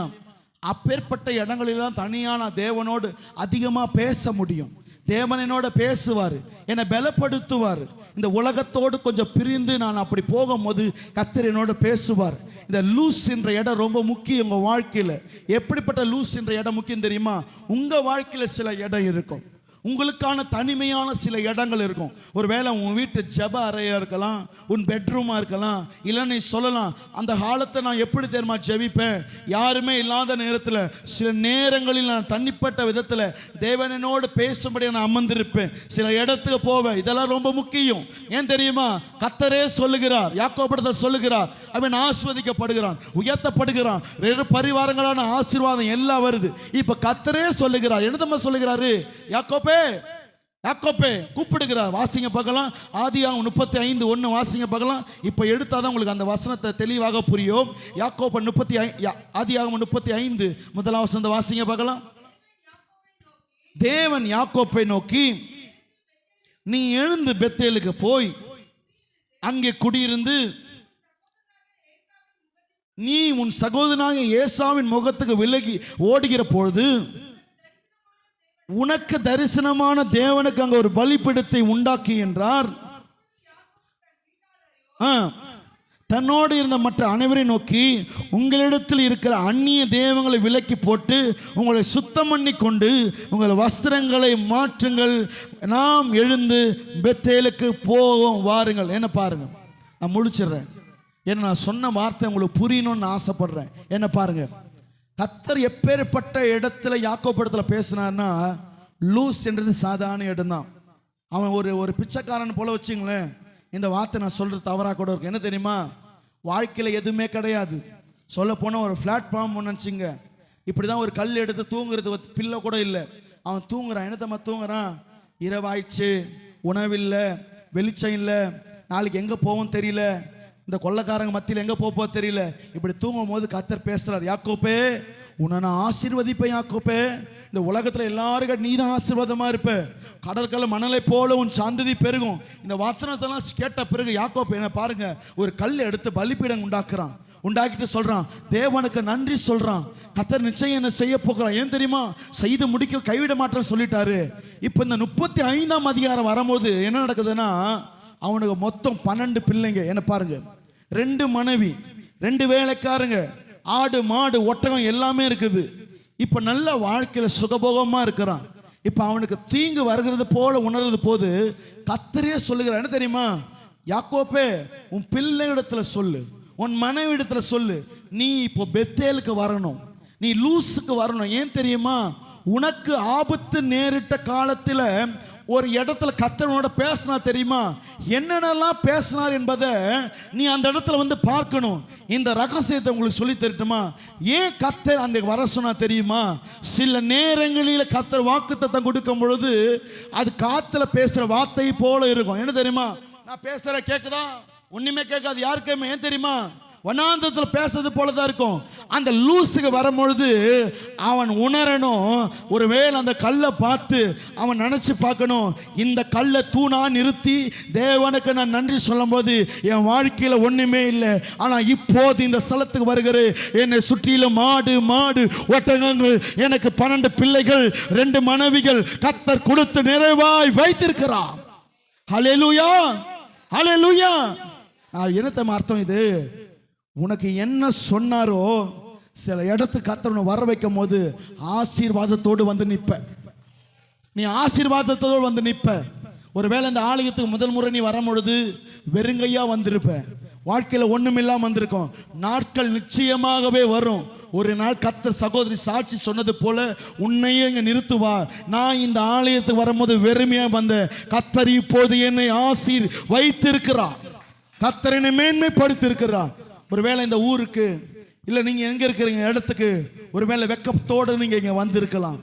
அப்பேற்பட்ட இடங்களெல்லாம் தனியாக நான் தேவனோடு அதிகமாக பேச முடியும். தேவன் என்னோட பேசுவார், என்னை பலப்படுத்துவார். இந்த உலகத்தோடு கொஞ்சம் பிரிந்து நான் அப்படி போகும்போது கர்த்தர் என்னோட பேசுவார். இந்த லூஸ் என்ற இடம் ரொம்ப முக்கியம் உங்கள் வாழ்க்கையில். எப்படிப்பட்ட லூஸ் என்ற இடம் முக்கியம் தெரியுமா? உங்கள் வாழ்க்கையில் சில இடம் இருக்கும். உங்களுக்கான தனிமையான சில இடங்கள் இருக்கும். ஒருவேளை உன் வீட்டு ஜெப அறையா இருக்கலாம், உன் பெட்ரூமா இருக்கலாம். இல்லை நீ சொல்லலாம், அந்த காலத்தை நான் எப்படி தெரியுமா ஜெபிப்பேன், யாருமே இல்லாத நேரத்தில் சில நேரங்களில் நான் தனிப்பட்ட விதத்தில் தேவனோடு பேசும்படி நான் அமர்ந்திருப்பேன், சில இடத்துக்கு போவேன். இதெல்லாம் ரொம்ப முக்கியம். ஏன் தெரியுமா? கர்த்தரே சொல்லுகிறார், யாக்கோபு சொல்லுகிறார், அவன் ஆசீர்வதிக்கப்படுகிறான், உயர்த்தப்படுகிறான், பரிவாரங்களான ஆசீர்வாதம் எல்லாம் வருது. இப்ப கர்த்தரே சொல்லுகிறார். என்னதம்மா சொல்லுகிறாரு? யாக்கோபே யாக்கோபே கூப்பிடுகிறார். வாசிங்க பார்க்கலாம். ஆதியாகமம் 35:1 வாசிங்க பார்க்கலாம். இப்போ எடுத்தாதான் உங்களுக்கு அந்த வசனத்தை தெளிவாக புரியும். யாக்கோபு ஆதியாகமம் 35 முதலாம் வசனத்தை வாசிங்க பார்க்கலாம். தேவன் யாக்கோப்பை நோக்கி, நீ எழுந்து பெத்தேலுக்கு போய் அங்கே குடியிருந்து நீ உன் சகோதரனாகிய ஏசாவின் முகத்துக்கு விலகி ஓடுகிற பொழுது உனக்கு தரிசனமான தேவனுக்கு அங்க ஒரு பலிபீடத்தை உண்டாக்கி என்றார். தன்னோடு இருந்த மற்ற அனைவரை நோக்கி, உங்களிடத்தில் இருக்கிற அந்நிய தெய்வங்களை விலக்கி போட்டு உங்களை சுத்தம் பண்ணி கொண்டு உங்கள் வஸ்திரங்களை மாற்றுங்கள், நாம் எழுந்து பெத்தேலுக்கு போவோம் வாருங்கள். என்ன பாருங்க, நான் முடிச்சிடுறேன். ஏன்னா நான் சொன்ன வார்த்தை உங்களுக்கு புரியணும்னு ஆசைப்படுறேன். என்ன பாருங்க, கர்த்தர் எப்பேற்பட்ட இடத்துல யாக்கோபு இடத்துல பேசினார்னா, லூஸ் என்றது சாதாரண இடம் தான். அவன் ஒரு பிச்சைக்காரன் போல வச்சுங்களேன். இந்த வார்த்தை நான் சொல்றது தவறாக கூட இருக்கு. என்ன தெரியுமா? வாழ்க்கையில் எதுவுமே கிடையாது. சொல்ல போனால் ஒரு பிளாட்ஃபார்ம் ஒன்று வச்சுங்க, இப்படி தான் ஒரு கல் எடுத்து தூங்குறது பிள்ளை கூட இல்லை. அவன் தூங்குறான். என்னத்தம்மா தூங்குறான்? இரவாயிடுச்சு, உணவில்லை, வெளிச்சம் இல்லை, நாளைக்கு எங்கே போவோம் தெரியல, இந்த கொள்ளைக்காரங்க மத்தியில் எங்கே போப்போ தெரியல. இப்படி தூங்கும் போது கர்த்தர் பேசுறார், யாக்கோபே உன்னை நான் ஆசீர்வதிப்பேன். யாக்கோபே, இந்த உலகத்தில் எல்லாருக்கும் நீ தான் ஆசீர்வாதமாக இருப்ப, கடற்கரை மணலை போல உன் சந்ததி பெருகும். இந்த வசனத்தெல்லாம் கேட்ட பிறகு யாக்கோபு என்ன பாருங்க, ஒரு கல் எடுத்து பலிபீடம் உண்டாக்கிட்டு சொல்றான், தேவனுக்கு நன்றி சொல்றான். கர்த்தர் நிச்சயம் என்ன செய்ய போகிறான். ஏன் தெரியுமா? செய்து முடிக்க கைவிட மாட்டேன்னு சொல்லிட்டாரு. இப்போ இந்த 35ஆம் அதிகாரம் வரும்போது என்ன நடக்குதுன்னா, அவனுக்கு மொத்தம் 12 பிள்ளைங்க. என்ன பாருங்க, 2 மனைவி, 2 வேலைக்காரங்க, ஆடு மாடு ஒட்டகம் எல்லாமே இருக்குது. இப்ப நல்ல வாழ்க்கையில சுகபோகமா இருக்கிறான். இப்ப அவனுக்கு தீங்கு வருகிறது போல உணர்றது போது கர்த்தரே சொல்லுகிறார். என்ன தெரியுமா? யாக்கோபே, உன் பிள்ளை இடத்துல சொல்லு, உன் மனைவி இடத்துல சொல்லு, நீ இப்போ பெத்தேலுக்கு வரணும், நீ லூஸுக்கு வரணும். ஏன் தெரியுமா? உனக்கு ஆபத்து நேரிட்ட காலத்துல ஒரு இடத்துல கர்த்தரோட பேசினா தெரியுமா? என்னென்னலாம் பேசினார் என்பதை நீ அந்த இடத்துல வந்து பார்க்கணும். இந்த ரகசியத்தை உங்களுக்கு சொல்லி தரட்டுமா? ஏன் கர்த்தர் அந்த வர சொன்னா தெரியுமா? சில நேரங்களில் கர்த்தர் வாக்குத்தத்தம் கொடுக்கும் பொழுது அது காத்துல பேசுற வார்த்தை போல இருக்கும். என்ன தெரியுமா? நான் பேசுற கேட்குதா? ஒண்ணுமே கேட்காது யாருக்குமே. ஏன் தெரியுமா? வனாந்தரத்தில் பேசுறது போலதான் இருக்கும். அந்த லூஸுக்கு வரும்பொழுது அவன் உணரணும், ஒருவேளை அந்த கல்லை பார்த்து அவன் நினைச்சு பார்க்கணும், இந்த கல்லை தூணா நிறுத்தி தேவனுக்கு நான் நன்றி சொல்லும் போது என் வாழ்க்கையில ஒண்ணுமே இல்லை, ஆனா இப்போது இந்த ஸ்தலத்துக்கு வருகிறேன், என்னை சுற்றிலும் மாடு ஒட்டகங்கள், எனக்கு 12 பிள்ளைகள், 2 மனைவிகள் கர்த்தர் கொடுத்து நிறைவாய் வைத்திருக்கிறார். ஹல்லேலூயா, ஹல்லேலூயா. என்னத்த அர்த்தம் இது? உனக்கு என்ன சொன்னாரோ சில இடத்துக்கு கர்த்தர் வர வைக்கும் போது ஆசீர்வாதத்தோடு வந்து நிற்ப. நீ ஆசீர்வாதத்தோடு வந்து நிற்ப. ஒருவேளை இந்த ஆலயத்துக்கு முதல் முறை நீ வரும் பொழுது வெறுங்கையா வந்திருப்ப, வாழ்க்கையில் ஒண்ணும் இல்லாம வந்திருக்கும். நாட்கள் நிச்சயமாகவே வரும். ஒரு நாள் கர்த்தர் சகோதரி சாட்சி சொன்னது போல உன்னையே இங்க நிறுத்துவா. நான் இந்த ஆலயத்துக்கு வரும்போது வெறுமையா வந்த, கர்த்தர் இப்போது என்னை ஆசீர் வைத்திருக்கிறார், கர்த்தர் என்னை மேன்மைப்படுத்தியிருக்கிறார். ஒருவேளை இந்த ஊருக்கு இல்லை நீங்க எங்க இருக்கிறீங்க இடத்துக்கு ஒருவேளை வெக்கத்தோடு நீங்க இங்க வந்திருக்கலாம்.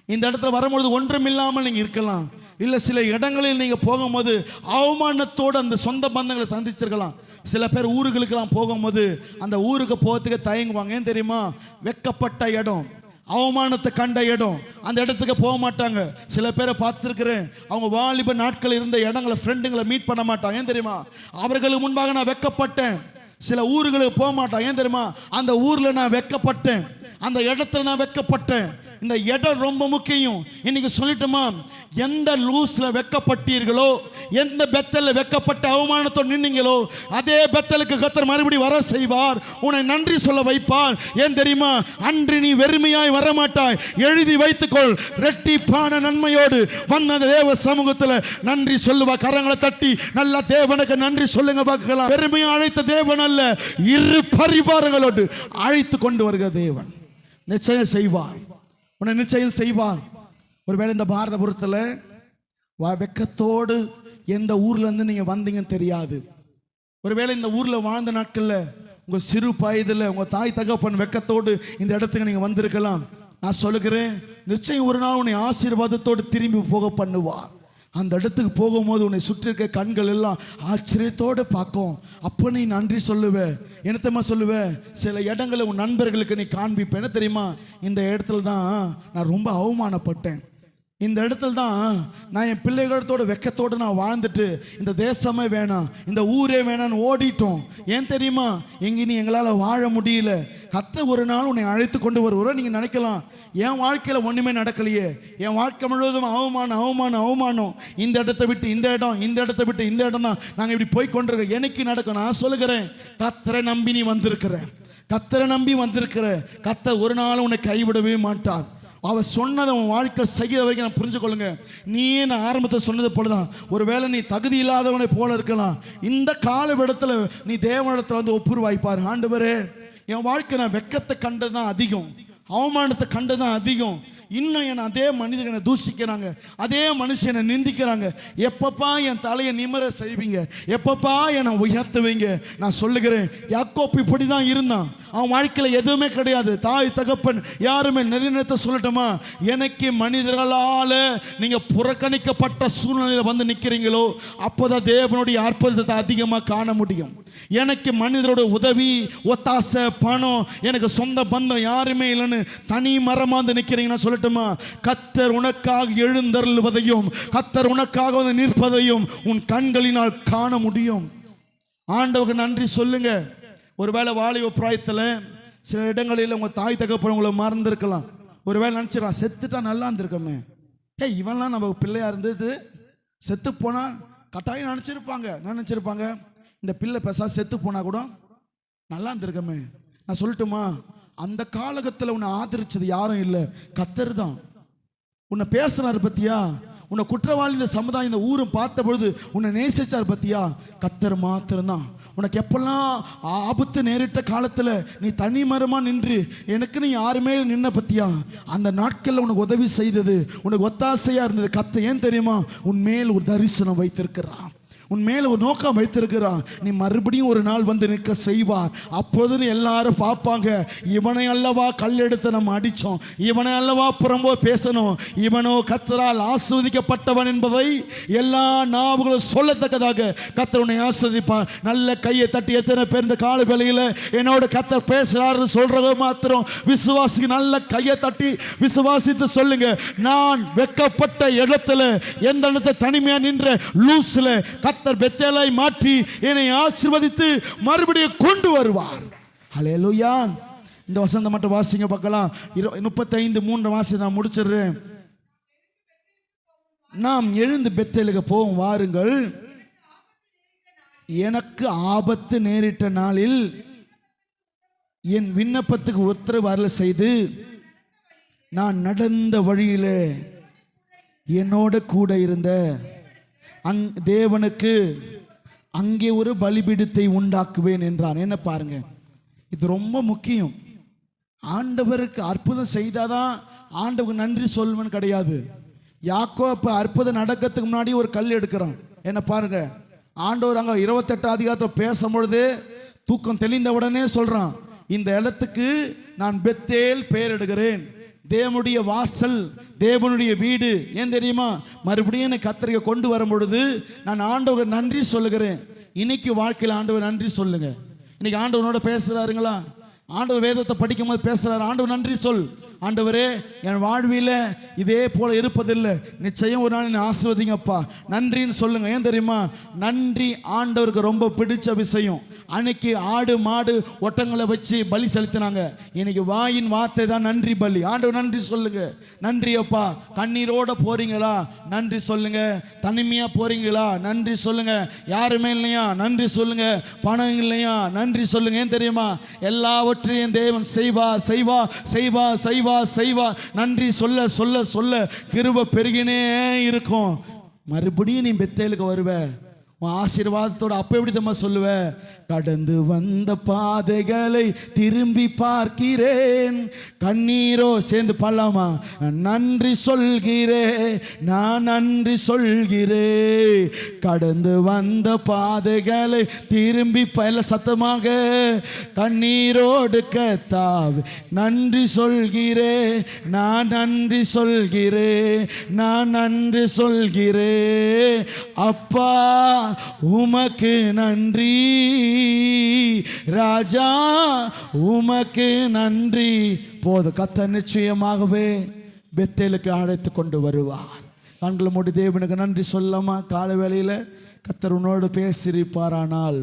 இந்த இடத்துல வரும்பொழுது ஒன்றும் இல்லாமல் நீங்க இருக்கலாம். இல்லை சில இடங்களில் நீங்க போகும்போது அவமானத்தோடு அந்த சொந்த பந்தங்களை சந்திச்சிருக்கலாம். சில பேர் ஊருகளுக்கெல்லாம் போகும்போது அந்த ஊருக்கு போகிறதுக்கு தயங்குவாங்க. ஏன் தெரியுமா? வெக்கப்பட்ட இடம், அவமானத்தை கண்ட இடம், அந்த இடத்துக்கு போக மாட்டாங்க. சில பேரை பார்த்துருக்கிறேன், அவங்க வாலிப நாட்கள் இருந்த இடங்களை ஃப்ரெண்டுங்களை மீட் பண்ண மாட்டாங்க. ஏன் தெரியுமா? அவர்களுக்கு முன்பாக நான் வெக்கப்பட்டேன். சில ஊர்களுக்கு போக மாட்டான். ஏன் தெரியுமா? அந்த ஊர்ல நான் வெக்கப்பட்டேன், அந்த இடத்துல நான் வெக்கப்பட்டேன். இந்த இடம் ரொம்ப முக்கியம். இன்னைக்கு சொல்லிட்டுமா, எந்த லூஸ்ல வெக்கப்பட்டீர்களோ, எந்த பெத்தல்ல வெக்கப்பட்ட அவமானத்தோடு நின்னீங்களோ, அதே பெத்தலுக்கு கர்த்தர் மறுபடியும் வர செய்வார். உன்னை நன்றி சொல்ல வைப்பார். ஏன் தெரியுமா? அன்று நீ வெறுமையாய் வரமாட்டாய். எழுதி வைத்துக்கொள், ரெட்டிப்பான நன்மையோடு வந்த அந்த தேவ சமூகத்தில் நன்றி சொல்லுவா. கரங்களை தட்டி நல்ல தேவனுக்கு நன்றி சொல்லுங்க பார்க்கலாம். வெறுமையா அழைத்த தேவன் அல்ல, இரு பரிவாரங்களோடு அழைத்து கொண்டு வருகிற தேவன் நிச்சயம் செய்வார். உன்னை நிச்சயம் செய்வார். ஒருவேளை இந்த பாரதபுரத்தில் வெக்கத்தோடு எந்த ஊர்ல இருந்து நீங்க வந்தீங்கன்னு தெரியாது. ஒருவேளை இந்த ஊர்ல வாழ்ந்த நாட்கள்ல உங்க சிறு வயதுல உங்க தாய் தகப்பன் வெக்கத்தோடு இந்த இடத்துக்கு நீங்க வந்திருக்கலாம். நான் சொல்லுகிறேன், நிச்சயம் ஒரு நாள் உன்னை ஆசீர்வாதத்தோடு திரும்பி போக பண்ணுவார். அந்த இடத்துக்கு போகும்போது உன்னை சுற்றி இருக்க கண்கள் எல்லாம் ஆச்சரியத்தோடு பார்க்கும். அப்போ நீ நன்றி சொல்லுவ. என்னத்தம்மா சொல்லுவ? சில இடங்களை உன் நண்பர்களுக்கு நீ காண்பிப்ப. என்ன தெரியுமா? இந்த இடத்துல தான் நான் ரொம்ப அவமானப்பட்டேன், இந்த இடத்துல தான் நான் என் பிள்ளைகளோட வெக்கத்தோடு நான் வாழ்ந்துட்டு இந்த தேசமே வேணாம், இந்த ஊரே வேணான்னு ஓடிட்டோம். ஏன் தெரியுமா? நீ எங்களால் வாழ முடியல. கர்த்தர் ஒரு நாள் உன்னை அழைத்து கொண்டு வருவார். நீங்கள் நினைக்கலாம், என் வாழ்க்கையில் ஒன்றுமே நடக்கலையே, என் வாழ்க்கை முழுவதும் அவமானம் அவமானம் அவமானம், இந்த இடத்தை விட்டு இந்த இடம், இந்த இடத்தை விட்டு இந்த இடம் தான் நாங்கள் இப்படி போய் கொண்டிருக்கோம். எனக்கு நடக்கும். நான் சொல்லுகிறேன், கர்த்தரை நம்பி நீ வந்திருக்கிற, கர்த்தரை நம்பி வந்திருக்கிற, கர்த்தர் ஒரு நாள் உன்னை கைவிடவே மாட்டார். அவர் சொன்னதை உன் வாழ்க்கை செய்கிற வரைக்கும் நான் புரிஞ்சுக்கொள்ளுங்க. நீயே நான் ஆரம்பத்தை சொன்னது போலதான், ஒருவேளை நீ தகுதி இல்லாதவனை போல இருக்கலாம். இந்த காலவிடத்தில் நீ தேவனிடத்தில் வந்து ஒப்புருவாய்ப்பார். ஆண்டவரே, என் வாழ்க்கை நான் வெக்கத்தை கண்டது தான் அதிகம், அவமானத்தை கண்டது தான் அதிகம். இன்னும் என்னை அதே மனிதனை தூஷிக்கிறாங்க, அதே மனுஷனை நிந்திக்கிறாங்க. எப்பப்பா என் தலையை நிமிர செய்வீங்க? எப்பப்பா என்னை உயர்த்துவீங்க? நான் சொல்லுகிறேன், யாக்கோப்பு இப்படி தான் இருந்தான். அவன் வாழ்க்கையில் எதுவுமே கிடையாது, தாய் தகப்பன் யாருமே. நெறிநத்தை சொல்லட்டுமா, எனக்கு மனிதர்களால் நீங்கள் புறக்கணிக்கப்பட்ட சூழ்நிலையில் வந்து நிற்கிறீங்களோ அப்போதான் தேவனுடைய அற்புதத்தை அதிகமாக காண முடியும். எனக்கு மனிதரோட உதவி ஒத்தாசை பணம், எனக்கு சொந்த பந்தம் யாருமே இல்லைன்னு தனி மரமாந்து நிற்கிறீங்கன்னா சொல்லட்டுமா, கர்த்தர் உனக்காக எழுந்தருள்வதையும் கர்த்தர் உனக்காக வந்து நிற்பதையும் உன் கண்களினால் காண முடியும். ஆண்டவருக்கு நன்றி சொல்லுங்க. ஒருவேளை வாலிப பிராயத்தில் சில இடங்களில் உங்கள் தாய் தகப்பன் உங்களை மறந்துருக்கலாம். ஒருவேளை நினச்சிடா, செத்துட்டா நல்லா இருந்திருக்கோமே, இவன்லாம் நம்ம பிள்ளையா இருந்தது, செத்து போனால் கட்டாயம் நினச்சிருப்பாங்க இந்த பிள்ளை பெசா செத்து போனா கூட நல்லா இருந்திருக்கமே. நான் சொல்லட்டுமா, அந்த காலகட்டத்தில் உன்னை ஆதரிச்சது யாரும் இல்லை, கர்த்தர் தான். உன்னை பேசினார் பத்தியா, உன்னை குற்றவாளி இந்த சமுதாயம் இந்த ஊரும் பார்த்த பொழுது உன்னை நேசிச்சார் பத்தியா, கர்த்தர் மாத்திரம்தான். உனக்கு எப்பெல்லாம் ஆபத்து நேரிட்ட காலத்தில் நீ தனிமரமாக நின்று எனக்கு நீ யாருமே நின்ன பத்தியா, அந்த நாட்களில் உனக்கு உதவி செய்தது, உனக்கு ஒத்தாசையாக இருந்தது கர்த்தர். ஏன் தெரியுமா? உன் மேல் ஒரு தரிசனம் வைத்திருக்கிறான், உன் மேல ஒரு நோக்கம் வைத்திருக்கிறான். நீ மறுபடியும் ஒரு நாள் வந்து நிற்க செய்வார். அப்போது எல்லாரும் பார்ப்பாங்க, இவனை அல்லவா கல்லெடுத்து நம்ம அடித்தோம், இவனை அல்லவா புறம்போ பேசணும், இவனோ கர்த்தரால் ஆஸ்வதிக்கப்பட்டவன் என்பதை எல்லா நாவுகளும் சொல்லத்தக்கதாக கர்த்தர் உன்னை ஆஸ்வதிப்பான். நல்ல கையை தட்டி எத்தனை பேர் இந்த கால வேளையில் என்னோட கர்த்தர் பேசுகிறாருன்னு சொல்றவங்க மாத்திரம் விசுவாசிக்கு நல்ல கையை தட்டி விசுவாசித்து சொல்லுங்க, நான் வெக்கப்பட்ட இடத்துல, எந்த இடத்துல தனிமையா நின்ற லூஸ்ல கர்த்தர் பெத்தேலை மாற்றி என்னை ஆசீர்வதித்து மறுபடியும் கொண்டு வருவார். ஹல்லேலூயா. இந்த வசந்த மட்டும் வாசிங்க பார்க்கலாம். 35:3 வாசி நான் முடிச்சிடுறேன். நாம் எழுந்து பெத்தேலுக்கு போவோம் வாருங்கள், எனக்கு ஆபத்து நேரிட்ட நாளில் என் விண்ணப்பத்துக்கு உத்தரவு அருள செய்து நான் நடந்த வழியிலே என்னோட கூட இருந்த தேவனுக்கு அங்கே ஒரு பலிபீடத்தை உண்டாக்குவேன் என்றான். என்ன பாருங்க, இது ரொம்ப முக்கியம். ஆண்டவருக்கு அற்புதம் செய்தாதான் ஆண்டவருக்கு நன்றி சொல்வன் கிடையாது. யாக்கோபு அற்புதம் நடக்கிறதுக்கு முன்னாடி ஒரு கல் எடுக்கிறான். என்ன பாருங்க, ஆண்டவர் அங்க 28 அதிகாரத்தில் பேசும்பொழுது தூக்கம் தெளிந்த உடனே சொல்றான், இந்த இடத்துக்கு நான் பெத்தேல் பெயர் எடுக்கிறேன், தேவனுடைய வாசல், தேவனுடைய வீடு. ஏன் தெரியுமா? மறுபடியும் என்னை கர்த்தரை கொண்டு வரும் பொழுது நான் ஆண்டவர் நன்றி சொல்லுகிறேன். இன்னைக்கு வாழ்க்கையில் ஆண்டவர் நன்றி சொல்லுங்க. இன்னைக்கு ஆண்டவனோட பேசுறாருங்களா? ஆண்டவர் வேதத்தை படிக்கும் போது பேசுறாரு, ஆண்டவர் நன்றி சொல். ஆண்டவரே, என் வாழ்வில இதே போல இருப்பதில்லை, நிச்சயம் ஒரு நாள் என்னை ஆசீர்வதிங்கப்பா, நன்றின்னு சொல்லுங்க. ஏன் தெரியுமா? நன்றி ஆண்டவருக்கு ரொம்ப பிடிச்ச விஷயம். அன்னைக்கு ஆடு மாடு ஒட்டங்களை வச்சு பலி செலுத்தினாங்க. இன்னைக்கு வாயின் வார்த்தை தான் நன்றி பலி. ஆண்டவர் நன்றி சொல்லுங்க. நன்றி அப்பா. கண்ணீரோட போறீங்களா? நன்றி சொல்லுங்க. தனிமையா போறீங்களா? நன்றி சொல்லுங்க. யாருமே இல்லையா? நன்றி சொல்லுங்க. பணம் இல்லையா? நன்றி சொல்லுங்க. ஏன் தெரியுமா? எல்லாவற்றையும் தேவன் செய்வா செய்வா செய்வா செய்வா செய்வா. நன்றி சொல்ல சொல்ல சொல்ல கிருபை பெருகினே இருக்கும். மறுபடியும் நீ பெத்தேலுக்கு வருவ. உன் ஆசீர்வாதத்தோட அப்ப எப்படி தம்மா சொல்லுவ? கடந்து வந்த பாதைகளை திரும்பி பார்க்கிறேன், கண்ணீரோ சேர்ந்து பாடலாமா? நன்றி சொல்கிறேன், நான் நன்றி சொல்கிறேன். கடந்து வந்த பாதைகளை திரும்பி பல சத்தமாக கண்ணீரோடு கத்தாவே நன்றி சொல்கிறேன், நான் நன்றி சொல்கிறேன், நான் நன்றி சொல்கிறேன். அப்பா உமக்கு நன்றி, ராஜா உமக்கு நன்றி. போது கர்த்தர் நிச்சயமாகவே பெத்தேலுக்கு அழைத்து கொண்டு வருவார். கண்களை மூடி தேவனுக்கு நன்றி சொல்லமா? காலை வேளையில் கர்த்தர் உன்னோடு பேசியிருப்பாரானால்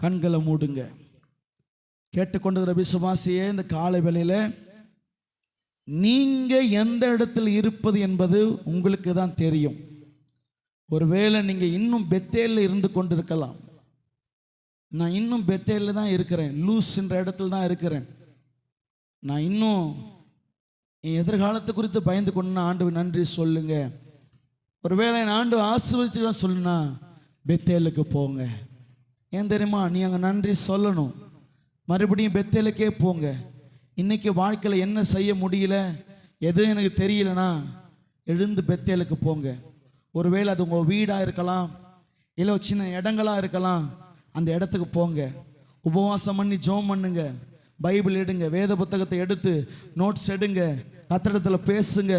கண்களை மூடுங்க. கேட்டுக்கொண்டிருக்கிற விசுவாசியே, இந்த காலை வேளையில் நீங்க எந்த இடத்தில் இருப்பது என்பது உங்களுக்கு தான் தெரியும். ஒருவேளை நீங்கள் இன்னும் பெத்தேலில் இருந்து கொண்டு இருக்கலாம். நான் இன்னும் பெத்தேலில் தான் இருக்கிறேன், லூஸ் என்ற இடத்துல தான் இருக்கிறேன். நான் இன்னும் என் எதிர்காலத்தை குறித்து பயந்து கொண்டு ஆண்டவர் நன்றி சொல்லுங்க. ஒருவேளை என் ஆண்டு ஆசீர்வதிச்சுக்கலாம் சொல்லுனா பெத்தேலுக்கு போங்க. ஏன் தெரியுமா? நீ அங்கே நன்றி சொல்லணும். மறுபடியும் பெத்தேலுக்கே போங்க. இன்னைக்கு வாழ்க்கையில் என்ன செய்ய முடியல, எதுவும் எனக்கு தெரியலனா எழுந்து பெத்தேலுக்கு போங்க. ஒருவேளை அது உங்கள் வீடாக இருக்கலாம், இல்லை சின்ன இடங்களாக இருக்கலாம். அந்த இடத்துக்கு போங்க. உபவாசம் பண்ணி ஜெபம் பண்ணுங்க, பைபிள் எடுங்க, வேத புத்தகத்தை எடுத்து நோட்ஸ் எடுங்க, கர்த்தரிடத்தில் பேசுங்க.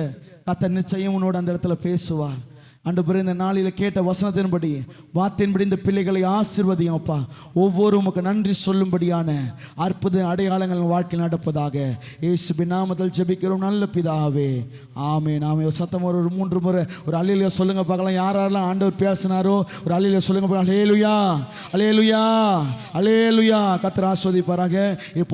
கர்த்தர் நிச்சயம் உன்னோட அந்த இடத்துல பேசுவார். ஆண்டவரே, இந்த நாளில் கேட்ட வசனத்தின்படி வார்த்தையின்படி இந்த பிள்ளைகளை ஆசீர்வதியும் அப்பா. ஒவ்வொரு உமக்கு நன்றி சொல்லும்படியான அற்புத அடையாளங்கள் வாழ்க்கையில் நடப்பதாக இயேசுவின் நாமத்தில் ஜெபிக்கிறோம் நல்ல பிதாவே, ஆமென். ஆமென். ஒரு சத்தம் ஒரு 3 முறை ஒரு அல்லேலூயா சொல்லுங்க பார்க்கலாம். யாரெல்லாம் ஆண்டவர் பேசினாரோ ஒரு அல்லேலூயா சொல்லுங்க பார்க்கலாம். அல்லேலூயா, அல்லேலூயா, அல்லேலூயா. கர்த்தர் ஆசீர்வதிப்பாராக. இப்போ